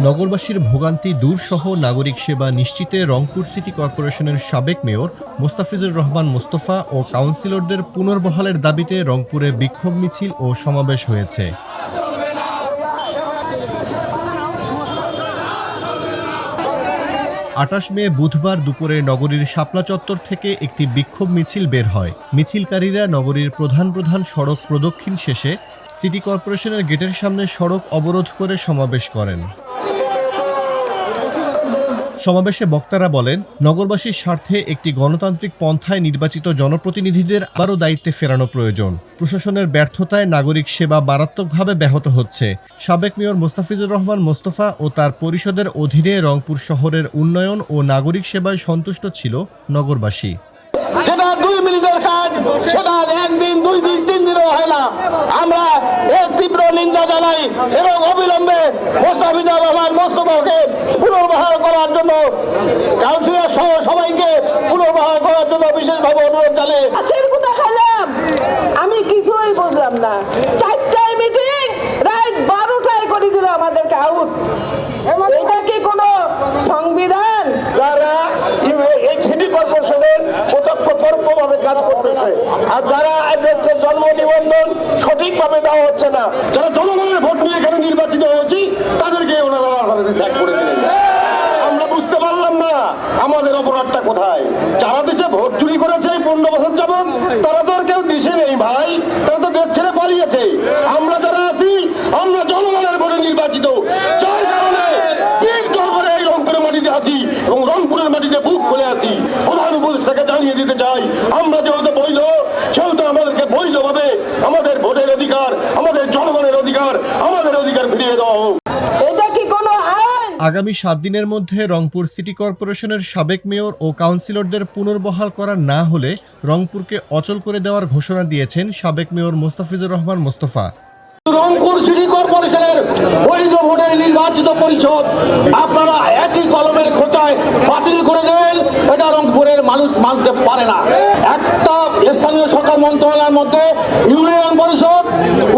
নগরবাসীর ভোগান্তি দূরসহ নাগরিক সেবা নিশ্চিতে রংপুর সিটি কর্পোরেশনের সাবেক মেয়র মোস্তাফিজুর রহমান মোস্তফা ও কাউন্সিলরদের পুনর্বহালের দাবিতে রংপুরে বিক্ষোভ মিছিল ও সমাবেশ হয়েছে। ২৮ মে বুধবার দুপুরে নগরীর শাপলা চত্বর থেকে একটি বিক্ষোভ মিছিল বের হয়। মিছিলকারীরা নগরীর প্রধান প্রধান সড়ক প্রদক্ষিণ শেষে সিটি কর্পোরেশনের গেটের সামনে সড়ক অবরোধ করে সমাবেশ করেন। সমাবেশে বক্তারা বলেন, নগরবাসীর স্বার্থে একটি গণতান্ত্রিক পন্থায় নির্বাচিত জনপ্রতিনিধিদের আবারও দায়িত্বে ফেরানো প্রয়োজন। প্রশাসনের ব্যর্থতায় নাগরিক সেবা মারাত্মকভাবে ব্যাহত হচ্ছে। সাবেক মেয়র মোস্তাফিজুর রহমান মোস্তফা ও তার পরিষদের অধীনে রংপুর শহরের উন্নয়ন ও নাগরিক সেবায় সন্তুষ্ট ছিল নগরবাসী। সেটা 2 মিনিটের কাজ, সেটা একদিন 2 দিন 3 দিনও হয় না। আমরা এর তীব্র নিন্দা জানাই এবং অবিলম্বে মোস্তাফিজুর রহমান মোস্তফাকে পুনর্বহাল করার জন্য কাউন্সিলর সহ সবাইকে পুনর্বহাল করার জন্য বিশেষভাবে অনুরোধ জানাই। আশের কথা খাইলাম, আমি কিছুই বুঝলাম না। 4টায় মিটিং, রাত 12টায় করে দিল আমাদেরকে আউট। এটা কি কোনো সংবিধান? যারা এই সিটি কর্পোরেশনের প্রত্যক্ষ পরোক্ষভাবে কাজ করতেছে আর যারা এদেরকে জন্ম নিবন্ধন সঠিকভাবে দেওয়া হচ্ছে না, যারা জনগণের ভোট নিয়ে এখানে নির্বাচিত হয়েছি তাদেরকে ওনারা ত্যাগ করে দিলেন। আমরা বুঝতে পারলাম না আমাদের অপরাধটা কোথায়। যারা দেশে ভোট চুরি করেছে 15 বছর যাবত, তারা তো আর কেউ দেশে নেই ভাই, তারা তো দেশ ছেড়ে পালিয়েছে। আমরা যারা আছি আমরা জনগণের ভোটে নির্বাচিত, যার কারণে এই রংপুরের মাটিতে আছি এবং রংপুরের মাটিতে বুক খুলে আছি। প্রধান উপদেষ্টাকে জানিয়ে দিতে চাই, আমরা যেহেতু বৈধ সেহেতু আমাদেরকে বৈধভাবে আমাদের ভোটের অধিকার, আমাদের জনগণের অধিকার, আমাদের অধিকার ফিরিয়ে দেওয়া হোক। এটা কি কোনো আইন? আগামী 7 দিনের মধ্যে রংপুর সিটি কর্পোরেশনের সাবেক মেয়র ও কাউন্সিলরদের পুনর্বহাল করা না হলে রংপুরকে অচল করে দেওয়ার ঘোষণা দিয়েছেন সাবেক মেয়র মোস্তাফিজুর রহমান মোস্তফা। রংপুর সিটি কর্পোরেশনের বৈধ ভোটের নির্বাচিত পরিষদ আপনারা একই কলমের খোঁচায় বাতিল করে দেবেন, এটা রংপুরের মানুষ মানতে পারে না। একটা স্থানীয় সরকার মন্ত্রণালয়ের মধ্যে ইউনিয়ন পরিষদ,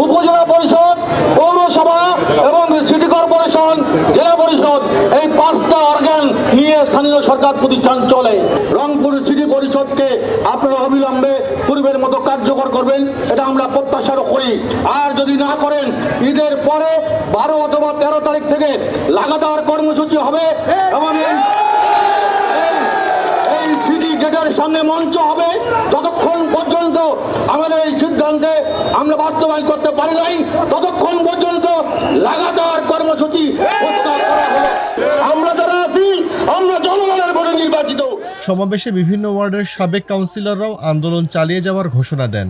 উপজেলা পরিষদ, পৌরসভা এবং সিটি কর্পোরেশন, জেলা পরিষদ, এই 5টা অর্গান নিয়ে স্থানীয় সরকার প্রতিষ্ঠান চলে। রংপুর সিটি পরিষদকে আপনারা অবিলম্বে পূর্বের মতো কার্যকর করবেন, এটা আমরা প্রত্যাশা করি। আর যদি না করেন, ঈদের পরে 12 অথবা 13 তারিখ থেকে লাগাতার কর্মসূচি হবে এবং এই সিটি গেটের সামনে মঞ্চ হবে। যতক্ষণ পর্যন্ত আমাদের এই সিদ্ধান্তে আমরা বাস্তবায়ন করতে পারি নাই, ততক্ষণ পর্যন্ত লাগাতার কর্মসূচি প্রত্যাহার করা হবে। আমরা যারা আছি আমরা জনগণের ভোটে নির্বাচিত। সমাবেশে বিভিন্ন ওয়ার্ডের সাবেক কাউন্সিলররাও আন্দোলন চালিয়ে যাওয়ার ঘোষণা দেন।